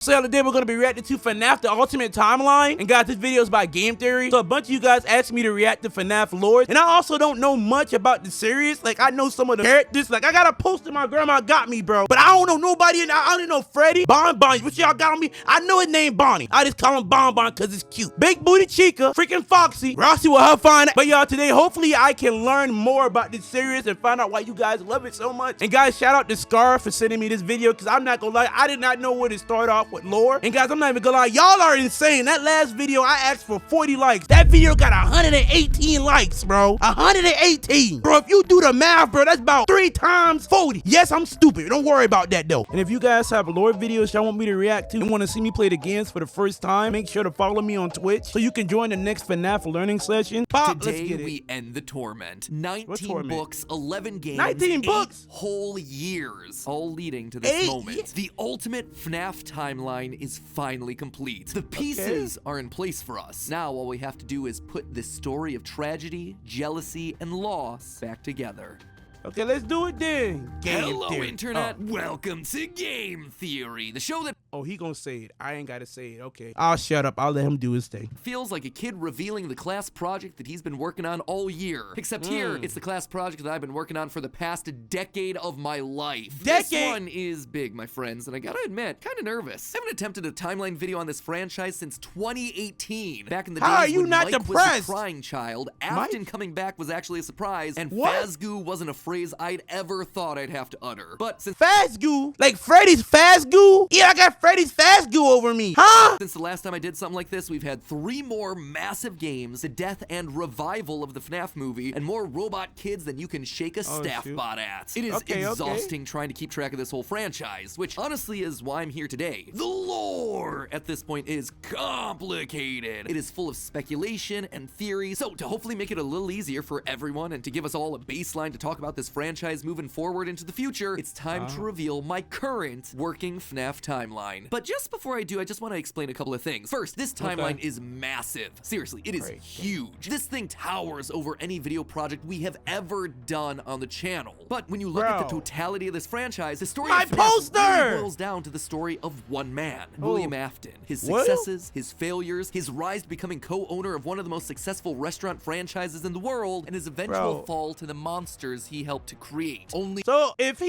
So today we're going to be reacting to FNAF The Ultimate Timeline. And guys, this video is by Game Theory. So a bunch of you guys asked me to react to FNAF Lore. And I also don't know much about the series. Like, I know some of the characters. Like, I got a poster my grandma got me, bro. But I don't know nobody. I don't know Freddy. Bonbon. What y'all got on me? I know his name Bonnie. I just call him Bonbon because it's cute. Big Booty Chica. Freaking Foxy. Rossi with her fine. But y'all, today, hopefully I can learn more about this series and find out why you guys love it so much. And guys, shout out to Scar for sending me this video. Because I'm not going to lie, I did not know where to start off with Lore. And guys, I'm not even gonna lie, y'all are insane. That last video, I asked for 40 likes. That video got 118 likes, bro. 118. Bro, if you do the math, bro, that's about 3 times 40. Yes, I'm stupid. Don't worry about that, though. And if you guys have Lore videos y'all want me to react to and want to see me play the games for the first time, make sure to follow me on Twitch so you can join the next FNAF learning session. Pop, Today we end the torment. 19 books, 11 games, 19 books? 8 whole years, all leading to this moment. The ultimate FNAF timeline is finally complete. The pieces are in place for us. Now all we have to do is put this story of tragedy, jealousy, and loss back together. Okay, let's do it then. Hello, Internet. Welcome to Game Theory, the show that... Oh, he gonna say it. I ain't gotta say it. Okay. I'll shut up. I'll let him do his thing. Feels like a kid revealing the class project that he's been working on all year. Except here, it's the class project that I've been working on for the past decade of my life. This one is big, my friends, and I gotta admit, kinda nervous. I haven't attempted a timeline video on this franchise since 2018. Back in the days when Mike was the crying child, Afton coming back was actually a surprise, and Fazgoo wasn't a phrase I'd ever thought I'd have to utter. But since Fazgoo? Like Freddy's Fazgoo? Yeah, I got Freddy's Fazgoo over me. Huh? Since the last time I did something like this, we've had 3 more massive games, the death and revival of the FNAF movie, and more robot kids than you can shake a staff bot at. It is exhausting trying to keep track of this whole franchise, which honestly is why I'm here today. The lore at this point is complicated. It is full of speculation and theory, so to hopefully make it a little easier for everyone and to give us all a baseline to talk about this franchise moving forward into the future, it's time to reveal my current working FNAF timeline. But just before I do, I just want to explain a couple of things. First, this timeline is massive. Seriously, it is huge. This thing towers over any video project we have ever done on the channel. But when you look at the totality of this franchise, the story of FNAF really boils down to the story of one man, William Afton. His successes, his failures, his rise to becoming co-owner of one of the most successful restaurant franchises in the world, and his eventual fall to the monsters he helped to create. So if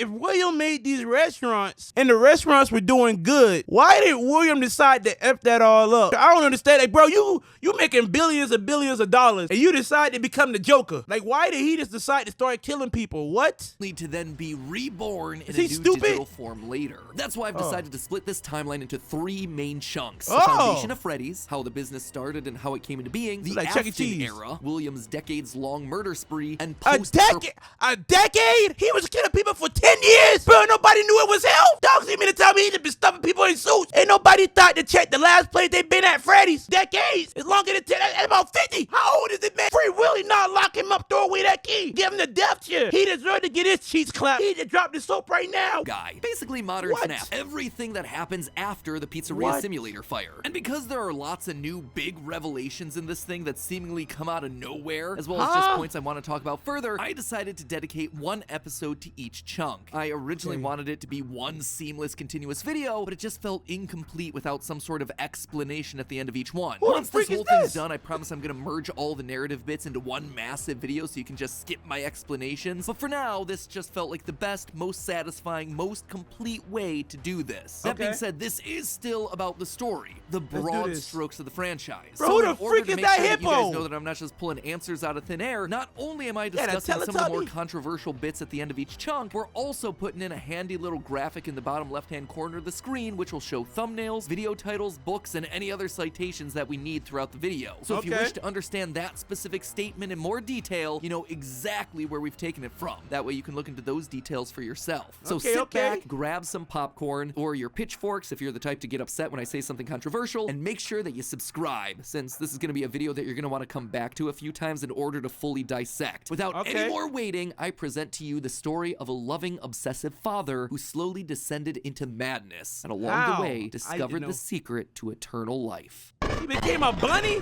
William made these restaurants and the restaurants were doing good, why did William decide to F that all up? I don't understand. Like, bro, you making billions and billions of dollars and you decide to become the Joker. Like, why did he just decide to start killing people? What? Need to then be reborn in a new digital form later. That's why I've decided to split this timeline into 3 main chunks. The foundation of Freddy's, how the business started and how it came into being, the Afton era, William's decades-long murder spree, and a decade? He was killing people for 10 years, bro. Nobody knew it was him. Dogs, you mean to tell me he'd been stuffing people in suits? Ain't nobody thought to check the last place they been at Freddy's. Decades. It's longer than 10. That's about 50. How old is it, man? Free Willie, not lock him up, throw away that key. Give him the death chair. He deserved to get his cheeks clapped. He just dropped the soap right now. Basically modern FNAF. Everything that happens after the pizzeria simulator fire. And because there are lots of new big revelations in this thing that seemingly come out of nowhere, as well as just points I want to talk about further, I decided to dedicate 1 episode to each chunk. I originally wanted it to be one seamless continuous video, but it just felt incomplete without some sort of explanation at the end of each one. Once this whole thing's done, I promise I'm gonna merge all the narrative bits into one massive video so you can just skip my explanations. But for now, this just felt like the best, most satisfying, most complete way to do this. That being said, this is still about the story, the broad strokes of the franchise. Bro, who the freak is that hippo? You guys know that I'm not just pulling answers out of thin air, not only am I discussing some of the more controversial bits at the end of each chunk, we're also putting in a handy little graphic in the bottom left-hand corner of the screen, which will show thumbnails, video titles, books, and any other citations that we need throughout the video. So if you wish to understand that specific statement in more detail, you know exactly where we've taken it from. That way you can look into those details for yourself. So sit back, grab some popcorn, or your pitchforks if you're the type to get upset when I say something controversial, and make sure that you subscribe, since this is going to be a video that you're going to want to come back to a few times in order to fully dissect. Without any more waiting, I present to you the story of a loving, obsessive father who slowly descended into madness, and along the way discovered the secret to eternal life. He became a bunny?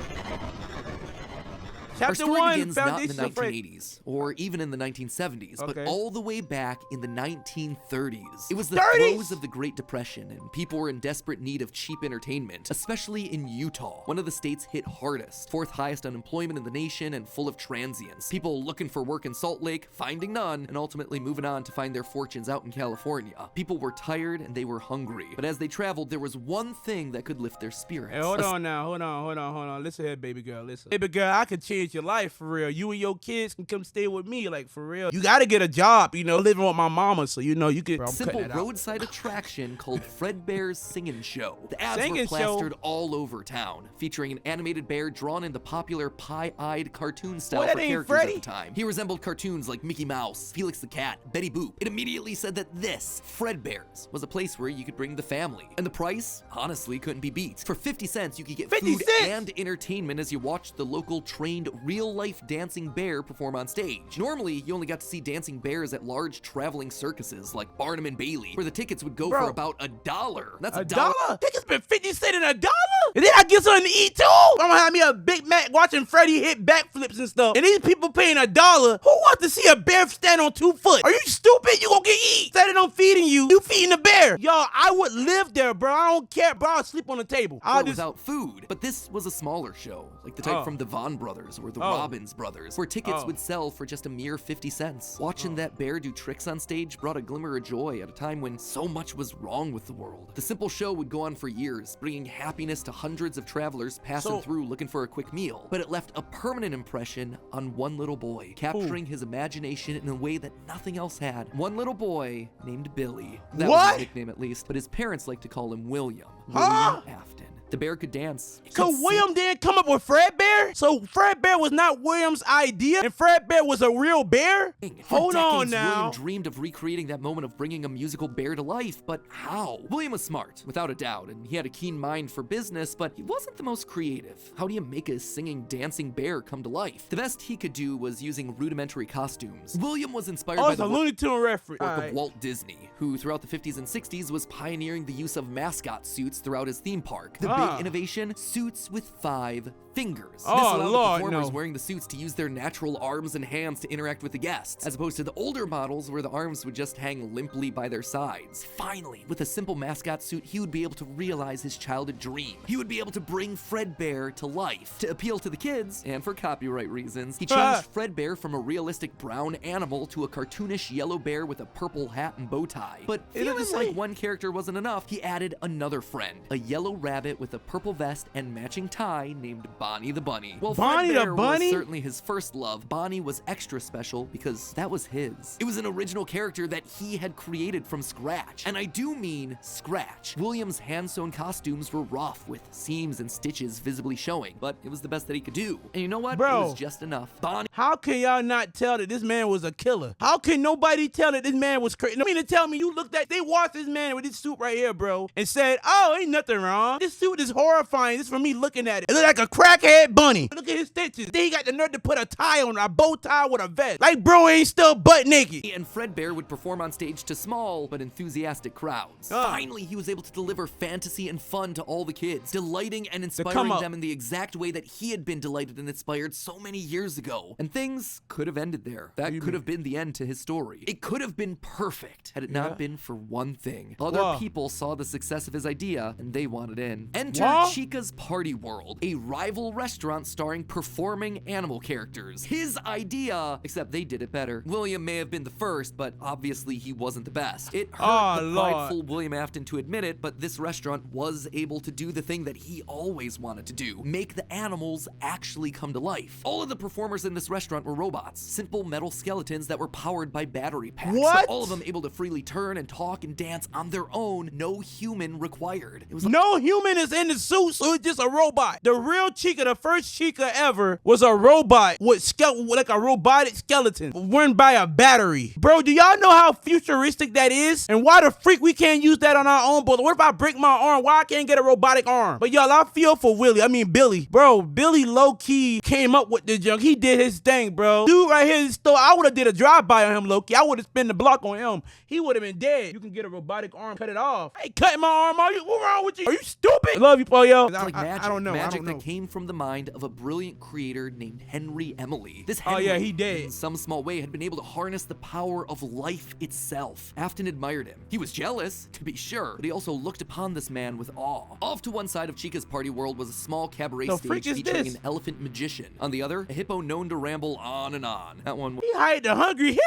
Our Chapter story 1, begins not in the Foundation of Freddy. 1980s or even in the 1970s, but Okay. all the way back in the 1930s. It was the 30s? throes of the Great Depression, and people were in desperate need of cheap entertainment, especially in Utah, one of the states hit hardest, fourth highest unemployment in the nation and full of transients. People looking for work in Salt Lake, finding none, and ultimately moving on to find their fortunes out in California. People were tired and they were hungry, but as they traveled, there was one thing that could lift their spirits. Hey, hold on now. Hold on. Listen here, baby girl. Listen. Baby girl, I could change your life for real. You and your kids can come stay with me, like for real. You gotta get a job, you know, living with my mama, so you know you can. Simple roadside attraction called Fredbear's Singin' Show. The ads were plastered all over town, featuring an animated bear drawn in the popular pie-eyed cartoon style for characters Freddy? at the time. He resembled cartoons like Mickey Mouse, Felix the Cat, Betty Boop. It immediately said that this, Fredbear's, was a place where you could bring the family. And the price, honestly, couldn't be beat. For 50 cents, you could get food and entertainment as you watched the local trained real-life dancing bear perform on stage. Normally, you only got to see dancing bears at large traveling circuses like Barnum and Bailey, where the tickets would go for about $1. That's a dollar? Tickets been 50 cents and $1? And then I get something to eat too? I'm gonna have me a Big Mac watching Freddy hit backflips and stuff. And these people paying $1. Who wants to see a bear stand on 2 foot? Are you stupid? You gonna get eat. Instead of them feeding you, you feeding the bear. Y'all, I would live there, bro. I don't care, bro. I'll sleep on the table. Without food. But this was a smaller show, like the type from the Von Brothers or the Robbins Brothers, where tickets would sell for just a mere 50 cents. Watching that bear do tricks on stage brought a glimmer of joy at a time when so much was wrong with the world. The simple show would go on for years, bringing happiness to hundreds of travelers passing through looking for a quick meal. But it left a permanent impression on one little boy, capturing his imagination in a way that nothing else had. One little boy named Billy. That was his nickname at least, but his parents like to call him William. William Afton. The bear could dance. So William didn't come up with Fredbear? So Fredbear was not William's idea, and Fredbear was a real bear? Hold on now. William dreamed of recreating that moment of bringing a musical bear to life, but how? William was smart, without a doubt, and he had a keen mind for business, but he wasn't the most creative. How do you make a singing, dancing bear come to life? The best he could do was using rudimentary costumes. William was inspired by the Looney Tunes reference. work of Walt Disney, who throughout the 50s and 60s was pioneering the use of mascot suits throughout his theme park. The big innovation, suits with 5 fingers. This allowed the performers wearing the suits to use their natural arms and hands to interact with the guests, as opposed to the older models where the arms would just hang limply by their sides. Finally, with a simple mascot suit, he would be able to realize his childhood dream. He would be able to bring Fredbear to life. To appeal to the kids, and for copyright reasons, he changed Fredbear from a realistic brown animal to a cartoonish yellow bear with a purple hat and bow tie. But feeling like one character wasn't enough, he added another friend, a yellow rabbit with a purple vest and matching tie named Bonnie the Bunny. Well, Bonnie the Fredbear Bunny? was certainly his first love. Bonnie was extra special because that was his. It was an original character that he had created from scratch. And I do mean scratch. William's hand-sewn costumes were rough with seams and stitches visibly showing, but it was the best that he could do. And you know what? Bro, it was just enough. Bonnie. How can y'all not tell that this man was a killer? How can nobody tell that this man was crazy? I mean to tell me you looked at, they watched this man with this suit right here, bro, and said, oh, ain't nothing wrong. This suit is horrifying. This is for me looking at it. It look like a crackhead bunny. Look at his stitches. Then he got the nerve to put a tie on, a bow tie with a vest. Like bro ain't still butt naked. And Fredbear would perform on stage to small but enthusiastic crowds. Finally, he was able to deliver fantasy and fun to all the kids, delighting and inspiring them in the exact way that he had been delighted and inspired so many years ago. And things could have ended there. That could have been the end to his story. It could have been perfect had it not been for one thing. Other people saw the success of his idea and they wanted in. Enter Chica's Party World, a rival restaurant starring performing animal characters. His idea, except they did it better. William may have been the first, but obviously he wasn't the best. It hurt the prideful William Afton to admit it, but this restaurant was able to do the thing that he always wanted to do, make the animals actually come to life. All of the performers in this restaurant were robots, simple metal skeletons that were powered by battery packs. But all of them able to freely turn and talk and dance on their own, no human required. It was no human is in the suit, so it's just a robot. The real Chica, the first Chica ever, was a robot with like a robotic skeleton run by a battery. Bro, do y'all know how futuristic that is? And why the freak we can't use that on our own? But what if I break my arm? Why I can't get a robotic arm? But y'all, I feel for Billy. Bro, Billy low-key came up with this junk. He did his thing, bro. Dude right here, I would have did a drive-by on him, low-key. I would have spent the block on him. He would have been dead. You can get a robotic arm, cut it off. I ain't cutting my arm off. What's wrong with you? Are you stupid? love you, Pollo. It's like magic. I don't know. Magic that came from the mind of a brilliant creator named Henry Emily. This Henry, yeah, he did. in some small way, had been able to harness the power of life itself. Afton admired him. He was jealous, to be sure, but he also looked upon this man with awe. Off to one side of Chica's party world was a small cabaret stage featuring an elephant magician. On the other, a hippo known to ramble on and on. That one. He hired the hungry hippo?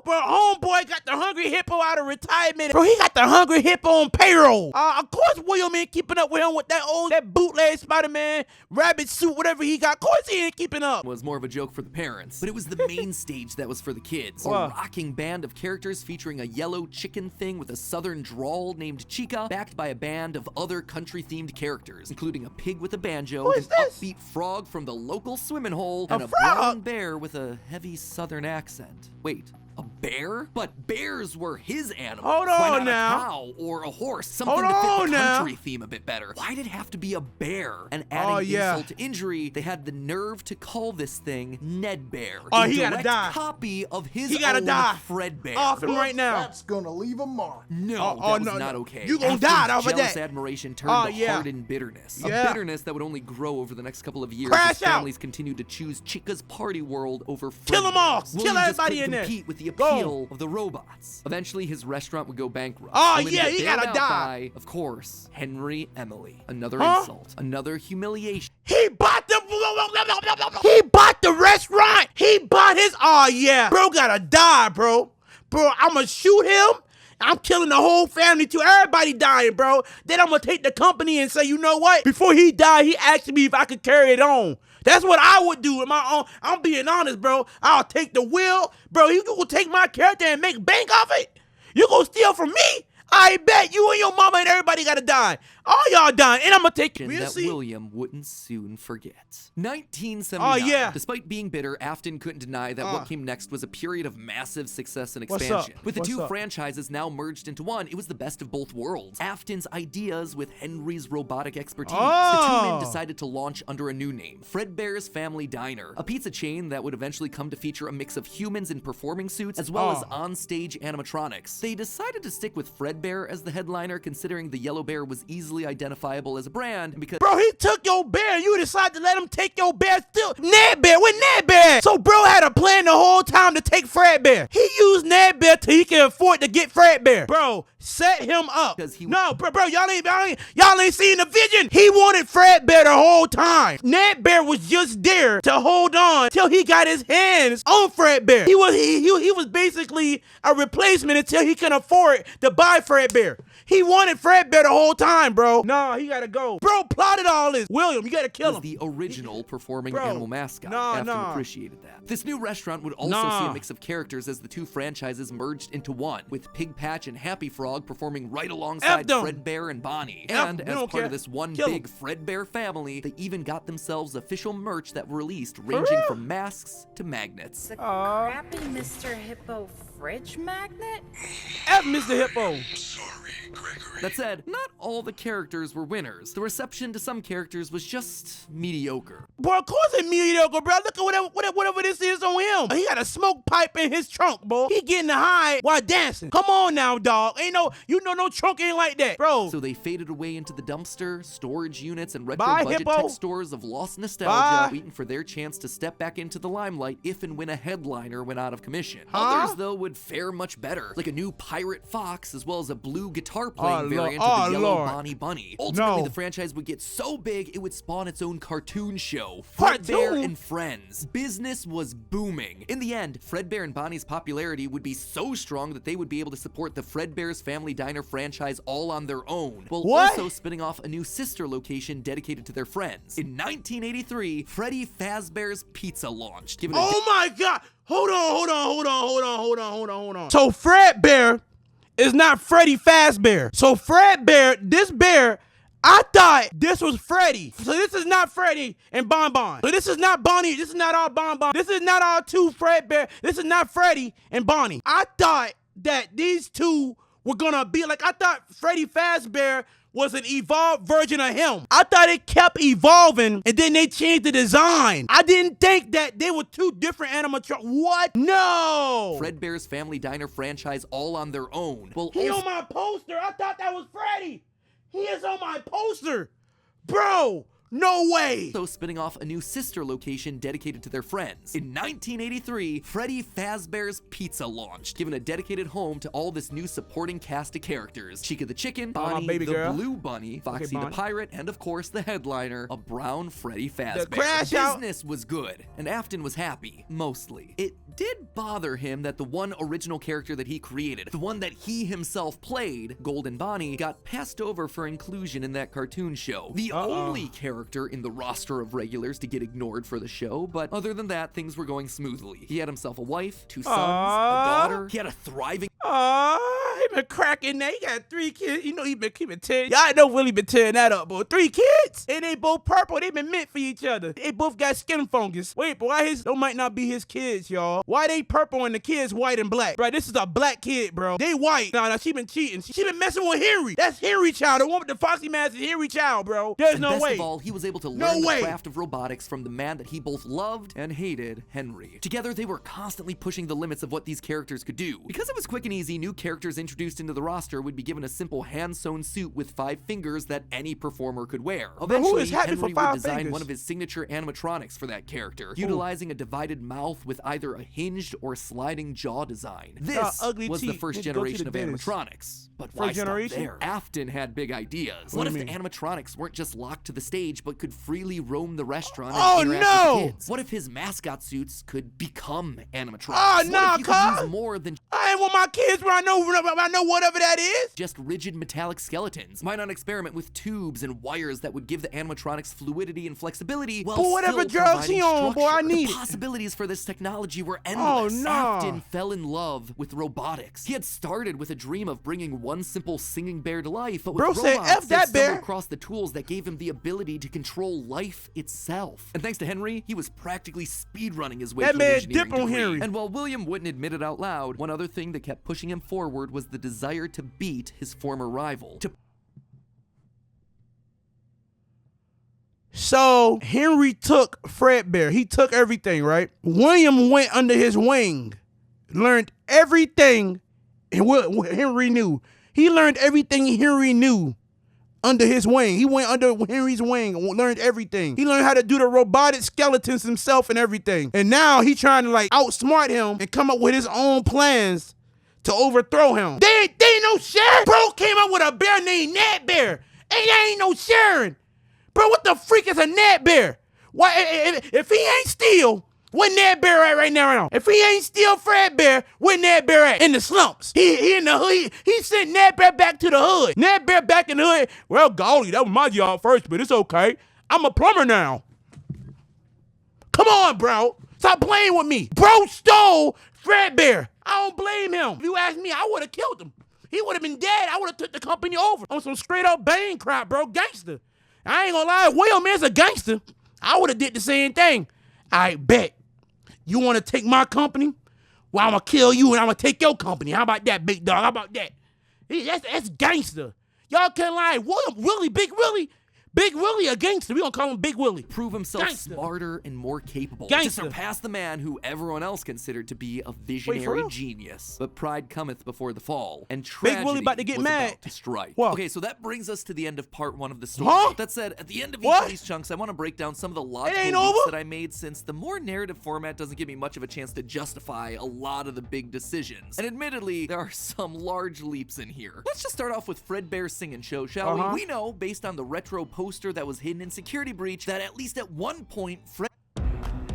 Bro, homeboy got the hungry hippo out of retirement. Bro, he got the hungry hippo on payroll. Of course, William ain't keeping up with him with that bootleg Spider-Man rabbit suit, whatever he got. Of course he ain't keeping up. Was more of a joke for the parents, but it was the main stage that was for the kids. A rocking band of characters featuring a yellow chicken thing with a southern drawl named Chica, backed by a band of other country-themed characters, including a pig with a banjo, an upbeat frog from the local swimming hole, and a brown bear with a heavy southern accent. Wait. A bear? But bears were his animals. Hold Why on not now. a cow or a horse? Something to fit the country theme a bit better. Why did it have to be a bear? And adding insult to injury, they had the nerve to call this thing Ned Bear. Oh, he gotta die. Copy of his he gotta own die. Fredbear. Off him right now. That's gonna leave a mark. No, that was not okay. You gonna die off of jealous that. admiration turned to hardened bitterness. A bitterness that would only grow over the next couple of years as families continued to choose Chica's party world over Fredbear. Kill them all. Kill everybody in there. Compete with the appeal of the robots. Eventually, his restaurant would go bankrupt. Oh, yeah, he gotta die. By, of course, Henry Emily. Another insult. Another humiliation. He bought the restaurant. He bought his. Oh, yeah. Bro gotta die, bro. Bro, I'ma shoot him. I'm killing the whole family too. Everybody dying, bro. Then I'm gonna take the company and say, you know what? Before he died, he asked me if I could carry it on. That's what I would do with my own. I'm being honest, bro. I'll take the wheel. Bro, you gonna take my character and make bank off it? You gonna steal from me? I bet you and your mama and everybody gotta die. All y'all dying, and I'm gonna take that William wouldn't soon forget. 1979. Oh, yeah. Despite being bitter, Afton couldn't deny that what came next was a period of massive success and expansion. With the two franchises now merged into one, it was the best of both worlds. Afton's ideas with Henry's robotic expertise. The two men decided to launch under a new name, Fredbear's Family Diner, a pizza chain that would eventually come to feature a mix of humans in performing suits as well as on-stage animatronics. They decided to stick with Fredbear as the headliner, considering the yellow bear was easily identifiable as a brand, because bro, he took your bear. You decided to let him take your bear still. Ned Bear, where Ned Bear? So bro had a plan the whole time to take Fredbear. He used Ned Bear till he can afford to get Fredbear. Bro, set him up. No, bro, y'all ain't seen the vision. He wanted Fredbear the whole time. Ned Bear was just there to hold on till he got his hands on Fredbear. He was basically a replacement until he can afford to buy Fredbear. He wanted Fredbear the whole time, bro. Nah, he gotta go. Bro plotted all this. William, you gotta kill him. The original performing animal mascot. Afton appreciated that. This new restaurant would also see a mix of characters as the two franchises merged into one, with Pig Patch and Happy Frog performing right alongside Fredbear and Bonnie. And as part of this one big Fredbear family, they even got themselves official merch that were released, ranging from masks to magnets. The crappy Mr. Hippo fridge magnet? F Mr. Hippo. Sorry, Gregory. That said, not all the characters were winners. The reception to some characters was just mediocre. Boy, of course it's mediocre, bro. Look at whatever this is on him. He got a smoke pipe in his trunk, boy. He getting high while dancing. Come on now, dog. No trunk ain't like that, bro. So they faded away into the dumpster, storage units, and retro budget tech stores of lost nostalgia, waiting for their chance to step back into the limelight if and when a headliner went out of commission. Others, though, would fare much better, like a new Pirate Fox, as well as a blue guitar playing variant of the yellow Bonnie Bunny. Ultimately, the franchise would get so big, it would spawn its own cartoon show, Fredbear and Friends. Business was booming. In the end, Fredbear and Bonnie's popularity would be so strong that they would be able to support the Fredbear's Family Diner franchise all on their own, while also spinning off a new sister location dedicated to their friends. In 1983, Freddy Fazbear's Pizza launched. Oh my God! Hold on. So Fredbear is not Freddy Fazbear. So Fredbear, this bear, I thought this was Freddy. So this is not Freddy and Bonbon. So this is not Bonnie. This is not all Bonbon. This is not all two Fredbear. This is not Freddy and Bonnie. I thought that these two were gonna be like, I thought Freddy Fazbear was an evolved version of him. I thought it kept evolving and then they changed the design. I didn't think that they were two different animatronics. What? No! Fredbear's Family Diner franchise all on their own. He on my poster. I thought that was Freddy. He is on my poster. Bro! No way! So spinning off a new sister location dedicated to their friends. In 1983, Freddy Fazbear's Pizza launched, giving a dedicated home to all this new supporting cast of characters. Chica the Chicken, Bonnie baby the girl. Blue Bunny, Foxy the Pirate, and of course the headliner, a brown Freddy Fazbear. crash out. Business was good, and Afton was happy, mostly. It did bother him that the one original character that he created, the one that he himself played, Golden Bonnie, got passed over for inclusion in that cartoon show. The only character in the roster of regulars to get ignored for the show, but other than that, things were going smoothly. He had himself a wife, 2 sons, a daughter. He had a thriving... He been cracking that. He got 3 kids. You know he been keeping 10. Y'all know Willie been tearing that up, boy. 3 kids? And they both purple. They been meant for each other. They both got skin fungus. Wait, but why those might not be his kids, y'all? Why they purple and the kids white and black? Bro, this is a black kid, bro. They white. Nah, she been cheating. She been messing with Henry. That's Henry child. The one with the foxy mask is Henry child, bro. There's no best way. of all, he was able to learn the craft of robotics from the man that he both loved and hated, Henry. Together, they were constantly pushing the limits of what these characters could do. Because it was quick and easy, new characters introduced into the roster would be given a simple hand-sewn suit with 5 fingers that any performer could wear. Eventually, Henry would design one of his signature animatronics for that character, utilizing a divided mouth with either a hinged or sliding jaw design. This was the first generation of animatronics. But why stop there? Afton had big ideas. What if the animatronics weren't just locked to the stage, but could freely roam the restaurant and interact with kids? What if his mascot suits could become animatronics? What if you could use more than... I ain't want my kids where I know whatever that is. Just rigid metallic skeletons. Why not experiment with tubes and wires that would give the animatronics fluidity and flexibility while but whatever drugs he on, boy, I need it. The possibilities for this technology were endless. Afton fell in love with robotics. He had started with a dream of bringing one simple singing bear to life, but with robots, he stumbled across the tools that gave him the ability to control life itself. And thanks to Henry, he was practically speedrunning his way to an engineering degree. And while William wouldn't admit it out loud, one other thing that kept pushing him forward was the desire to beat his former rival. So Henry took Fredbear. He took everything, right? William went under his wing, learned everything Henry knew. He learned everything Henry knew under his wing. He went under Henry's wing and learned everything. He learned how to do the robotic skeletons himself and everything. And now he trying to like outsmart him and come up with his own plans to overthrow him. They ain't no sharing. Bro came up with a bear named Nat Bear. Ain't no sharing. Bro, what the freak is a Nat Bear? Why, if he ain't steal, where Nat Bear at right now? If he ain't steal Fredbear, where Nat Bear at? In the slumps. He in the hood. He sent Nat Bear back to the hood. Nat Bear back in the hood. Well, golly, that was my job first, but it's okay. I'm a plumber now. Come on, bro. Stop playing with me. Bro stole Fredbear. I don't blame him. If you ask me, I would have killed him. He would have been dead. I would have took the company over on some straight up Bane crap, bro. Gangster. I ain't gonna lie. William is a gangster. I would have did the same thing. I bet. You want to take my company? Well, I'm going to kill you and I'm going to take your company. How about that, big dog? How about that? That's gangster. Y'all can't lie. William, really, Big Willie a gangster. We gonna call him Big Willie. Prove himself smarter and more capable. To surpass the man who everyone else considered to be a visionary genius. But pride cometh before the fall, and tragedy Big Willie about to get mad. To strike. What? Okay, so that brings us to the end of part 1 of the story. That said, at the end of each of these chunks, I want to break down some of the logical leaps that I made, since the more narrative format doesn't give me much of a chance to justify a lot of the big decisions. And admittedly, there are some large leaps in here. Let's just start off with Fredbear's singing show, shall we? We know, based on the retro poster that was hidden in Security Breach, that at least at one point,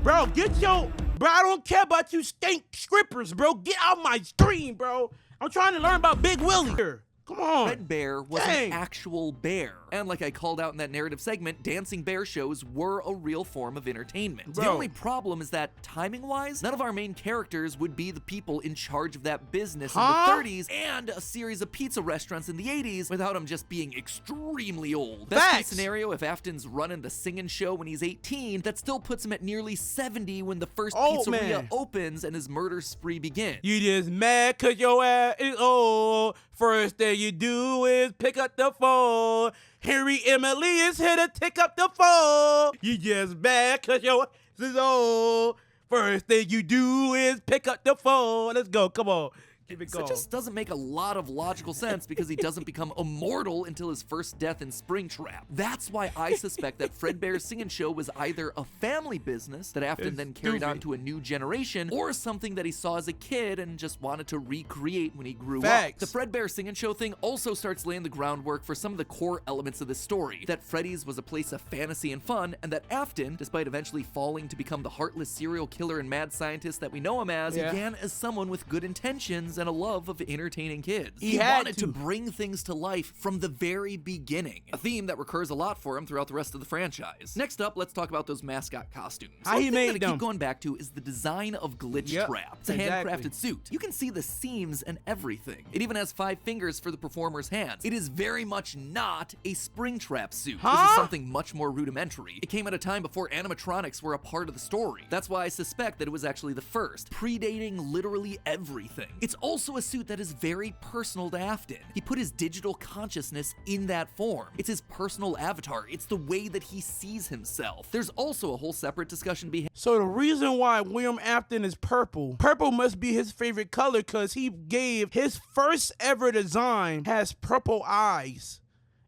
Bro, bro, I don't care about you stink scrippers, bro. Get out my stream, bro. I'm trying to learn about Big Willie here. Come on. Fredbear was an actual bear. And like I called out in that narrative segment, dancing bear shows were a real form of entertainment. The only problem is that, timing-wise, none of our main characters would be the people in charge of that business in the 30s and a series of pizza restaurants in the 80s without them just being extremely old. Best case scenario, if Afton's running the singing show when he's 18, that still puts him at nearly 70 when the first pizzeria opens and his murder spree begins. You just mad cause your ass is old. First thing you do is pick up the phone. Harry Emily is here to pick up the phone. You just mad cause your ass is old. First thing you do is pick up the phone. Let's go. Come on. Keep it So it going. just doesn't make a lot of logical sense because he doesn't become immortal until his first death in Springtrap. That's why I suspect that Fredbear's singing show was either a family business that Afton then carried on to a new generation, or something that he saw as a kid and just wanted to recreate when he grew up. The Fredbear singing show thing also starts laying the groundwork for some of the core elements of the story, that Freddy's was a place of fantasy and fun, and that Afton, despite eventually falling to become the heartless serial killer and mad scientist that we know him as, began as someone with good intentions and a love of entertaining kids. He wanted to bring things to life from the very beginning, a theme that recurs a lot for him throughout the rest of the franchise. Next up, let's talk about those mascot costumes. How he made them. I keep going back to is the design of Glitch Trap. It's a handcrafted suit. You can see the seams and everything. It even has 5 fingers for the performer's hands. It is very much not a Springtrap suit. This is something much more rudimentary. It came at a time before animatronics were a part of the story. That's why I suspect that it was actually the first, predating literally everything. It's also a suit that is very personal to Afton. He put his digital consciousness in that form. It's his personal avatar. It's the way that he sees himself. There's also a whole separate discussion behind. So the reason why William Afton is purple must be his favorite color, because he gave his first ever design has purple eyes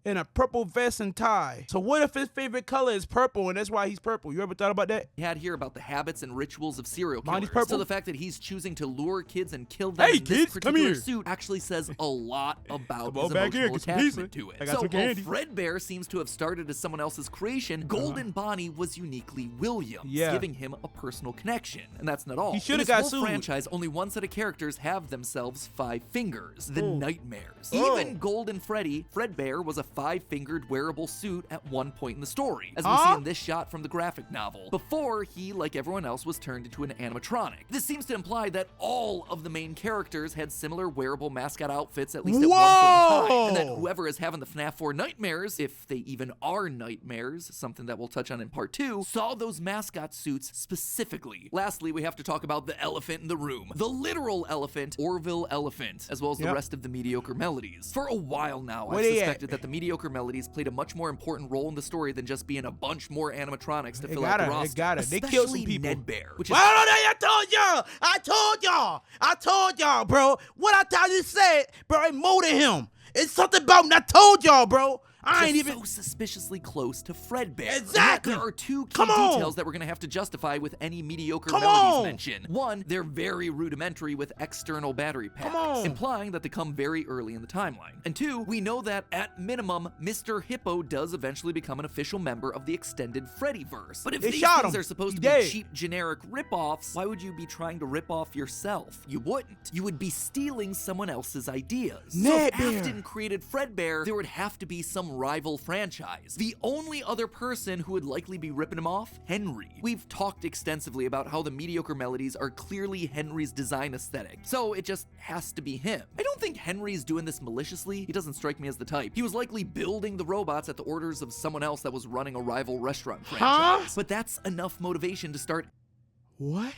and a purple vest and tie. So what if his favorite color is purple and that's why he's purple? You ever thought about that? Had here about the habits and rituals of serial Mine is killers. purple. So the fact that he's choosing to lure kids and kill them in this particular suit actually says a lot about his emotional attachment to it. So while Fredbear seems to have started as someone else's creation, Golden Bonnie was uniquely Williams, giving him a personal connection. And that's not all. He should have got sued. In this whole franchise, only one set of characters have themselves 5 fingers, the Nightmares. Even Golden Freddy, Fredbear was a 5-fingered wearable suit at one point in the story, as we see in this shot from the graphic novel, before he, like everyone else, was turned into an animatronic. This seems to imply that all of the main characters had similar wearable mascot outfits, at least at one point in time, and that whoever is having the FNAF 4 nightmares, if they even are nightmares, something that we'll touch on in part 2, saw those mascot suits specifically. Lastly, we have to talk about the elephant in the room. The literal elephant, Orville Elephant, as well as the rest of the mediocre melodies. For a while now, I've suspected that the mediocre melodies played a much more important role in the story than just being a bunch more animatronics to fill out the roster. They killed some people. Nedbear, which is I told y'all, bro. What I thought you said, bro, it more than him. It's something about him. I told y'all, bro. I ain't even so suspiciously close to Fredbear. Exactly. There are 2 key details that we're gonna have to justify with any mediocre melodies mention. One, they're very rudimentary with external battery packs, implying that they come very early in the timeline. And 2, we know that at minimum, Mr. Hippo does eventually become an official member of the extended Freddyverse. But if these things are supposed to be cheap, generic rip-offs, why would you be trying to rip off yourself? You wouldn't. You would be stealing someone else's ideas. So if Afton created Fredbear, there would have to be some rival franchise. The only other person who would likely be ripping him off, Henry. We've talked extensively about how the mediocre melodies are clearly Henry's design aesthetic, so it just has to be him. I don't think Henry's doing this maliciously. He doesn't strike me as the type. He was likely building the robots at the orders of someone else that was running a rival restaurant franchise. But that's enough motivation to start. What?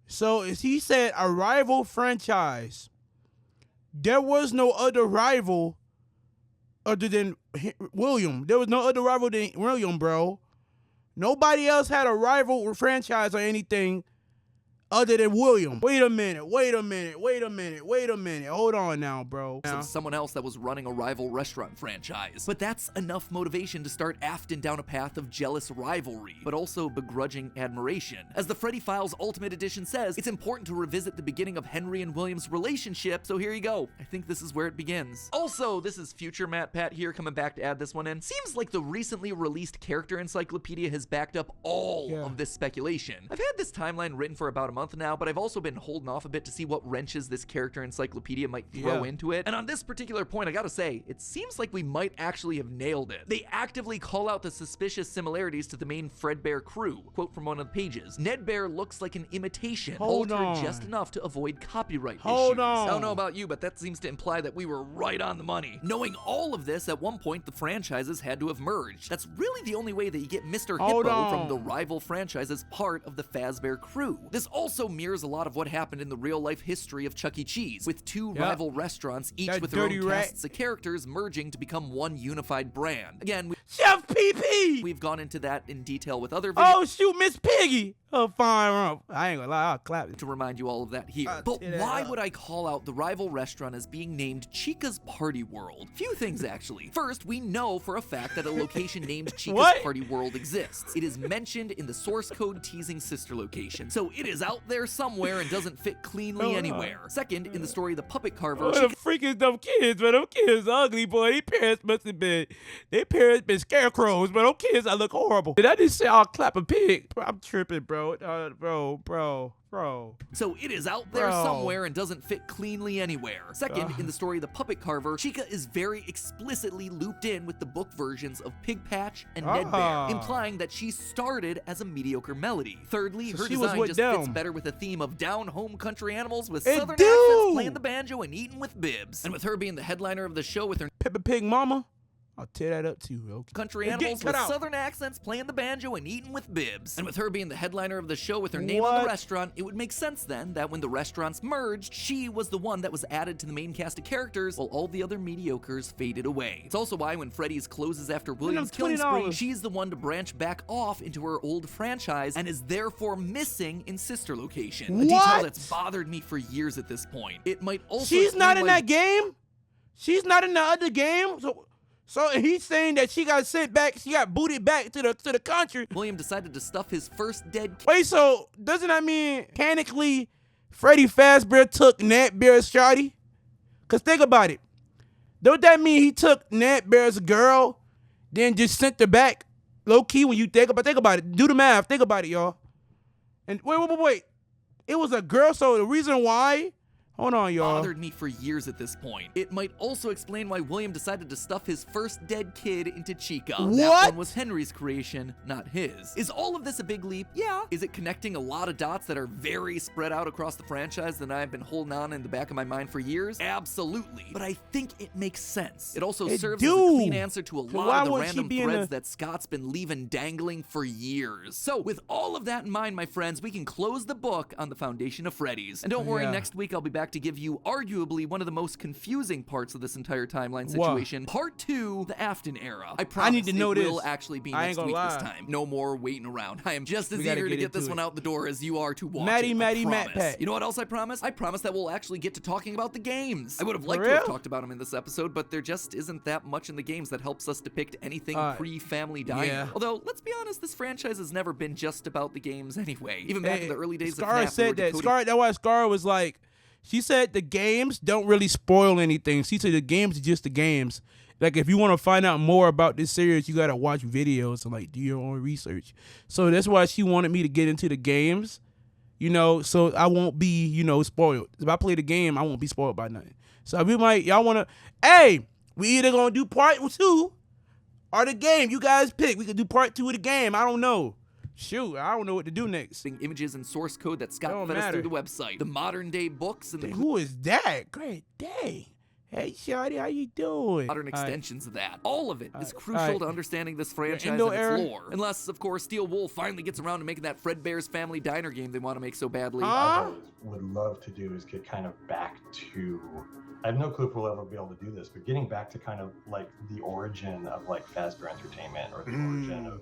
So as he said, a rival franchise. There was no other rival other than William. There was no other rival than William, bro. Nobody else had a rival franchise or anything other than William. Wait a minute. Hold on now, bro. Someone else that was running a rival restaurant franchise. But that's enough motivation to start Afton down a path of jealous rivalry, but also begrudging admiration. As the Freddy Files Ultimate Edition says, it's important to revisit the beginning of Henry and William's relationship, so here you go. I think this is where it begins. Also, this is future Matpat here coming back to add this one in. Seems like the recently released character encyclopedia has backed up all of this speculation. I've had this timeline written for about a month now, but I've also been holding off a bit to see what wrenches this character encyclopedia might throw into it. And on this particular point, I gotta say, it seems like we might actually have nailed it. They actively call out the suspicious similarities to the main Fredbear crew. Quote from one of the pages: Nedbear looks like an imitation, altered just enough to avoid copyright issues. I don't know about you, but that seems to imply that we were right on the money. Knowing all of this, at one point the franchises had to have merged. That's really the only way that you get Mr. Hippo from the rival franchise as part of the Fazbear crew. This also mirrors a lot of what happened in the real-life history of Chuck E. Cheese, with 2 rival restaurants, each with their own casts of characters merging to become one unified brand. Again, Chef PP! We've gone into that in detail with other videos. Oh shoot, Miss Piggy! Oh, fine. I ain't gonna lie, I'll clap it. To remind you all of that here. But why would I call out the rival restaurant as being named Chica's Party World? Few things, actually. First, we know for a fact that a location named Chica's Party World exists. It is mentioned in the source code teasing sister location, so it is out there somewhere and doesn't fit cleanly anywhere. Second, in the story The Puppet Carver, them freaking dumb kids, man. Them kids ugly, boy. Their parents must have been, scarecrows, but them kids, I look horrible. Did I just say I'll clap a pig? Bro, I'm tripping, bro. Bro. So it is out there somewhere and doesn't fit cleanly anywhere. Second, in the story The Puppet Carver, Chica is very explicitly looped in with the book versions of Pig Patch and Ned Bear, implying that she started as a mediocre melody. Thirdly, her design just fits better with a theme of down-home country animals with southern accents playing the banjo and eating with bibs. And with her being the headliner of the show with her Peppa Pig mama, I'll tear that up too, okay? Country animals with southern accents playing the banjo and eating with bibs. And with her being the headliner of the show with her name on the restaurant, it would make sense then that when the restaurants merged, she was the one that was added to the main cast of characters while all the other mediocres faded away. It's also why when Freddy's closes after William's killing spree, she's the one to branch back off into her old franchise and is therefore missing in sister location. A detail that's bothered me for years at this point. It might also She's not in that game? She's not in the other game? So he's saying that she got sent back, she got booted back to the country. William decided to stuff his first dead kid. Wait, so doesn't that mean mechanically Freddy Fazbear took Ned Bear's shawty? Cause think about it. Don't that mean he took Ned Bear's girl, then just sent her back? Low key when you think about it. Do the math, think about it, y'all. And wait. It was a girl, so the reason why, hold on, y'all. Bothered me for years at this point. It might also explain why William decided to stuff his first dead kid into Chica. What? That one was Henry's creation, not his. Is all of this a big leap? Yeah. Is it connecting a lot of dots that are very spread out across the franchise that I've been holding on in the back of my mind for years? Absolutely. But I think it makes sense. It also serves as a clean answer to a lot of the random threads that Scott's been leaving dangling for years. So with all of that in mind, my friends, we can close the book on the foundation of Freddy's. And don't worry, next week I'll be back to give you arguably one of the most confusing parts of this entire timeline situation. Part 2, the Afton era. I promise need to know it this. will actually be next week this time. No more waiting around. I am just as eager to get this one out the door as you are to watch it. Matpat. You know what else I promise? I promise that we'll actually get to talking about the games. I would have liked to have talked about them in this episode, but there just isn't that much in the games that helps us depict anything pre-Family Diner. Although, let's be honest, this franchise has never been just about the games anyway. Even back in the early days of FNAF, said that. That's why Scar was like, she said the games don't really spoil anything. She said the games are just the games. Like, if you want to find out more about this series, you got to watch videos and, like, do your own research. So that's why she wanted me to get into the games, you know, so I won't be, you know, spoiled. If I play the game, I won't be spoiled by nothing. So if y'all want to, hey, we either going to do part 2 or the game. You guys pick. We could do part 2 of the game. I don't know. Shoot, I don't know what to do next. Images and source code that Scott fed us through the website. The modern day books and who is that? Great day. Hey, Shawty, how you doing? Modern extensions of that. All of it is crucial to understanding this franchise and its lore. Unless, of course, Steel Wool finally gets around to making that Fredbear's Family Diner game they want to make so badly. What I would love to do is get kind of back to, I have no clue if we'll ever be able to do this, but getting back to kind of like the origin of like Fazbear Entertainment or the origin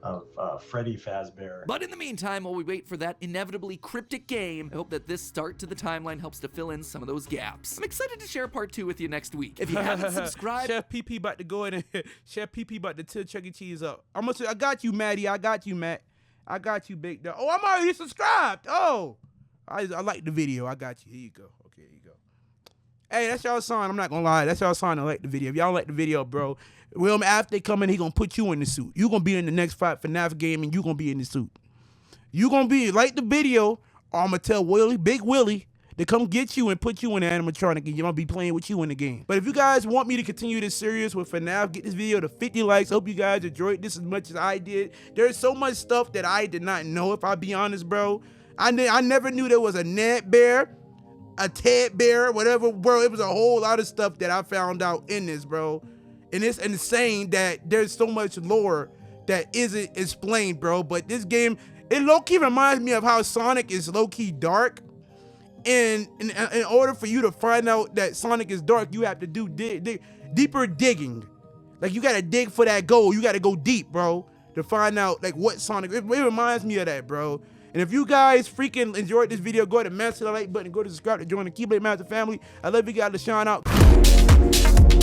of Freddy Fazbear. But in the meantime, while we wait for that inevitably cryptic game, I hope that this start to the timeline helps to fill in some of those gaps. I'm excited to share part 2 with you next week. If you haven't subscribed, Chef PP about to go in and Chef PP about to tear Chuck E. Cheese up. I got you, Maddie. I got you, Matt. I got you, Big Dog. Oh, I'm already subscribed. Oh, I like the video. I got you. Here you go. Okay, here you go. Hey, that's y'all sign. I'm not gonna lie. That's y'all sign to like the video. If y'all like the video, bro, William, after they come in, he gonna put you in the suit. You gonna be in the next FNAF game, and you gonna be in the suit. You gonna be like the video, or I'm gonna tell Big Willie, to come get you and put you in the animatronic, and you're gonna be playing with you in the game. But if you guys want me to continue this series with FNAF, get this video to 50 likes. Hope you guys enjoyed this as much as I did. There's so much stuff that I did not know, if I be honest, bro. I never knew there was a Ned Bear, a Ted Bear, whatever, bro. It was a whole lot of stuff that I found out in this, bro. And it's insane that there's so much lore that isn't explained, bro. But this game, it low-key reminds me of how Sonic is low-key dark. And in order for you to find out that Sonic is dark, you have to do deeper digging. Like, you gotta dig for that gold. You gotta go deep, bro. to find out like what Sonic. It reminds me of that, bro. And if you guys freaking enjoyed this video, go ahead and smash the like button, go to subscribe to join the Keyblade Master family. I love you guys to shine out.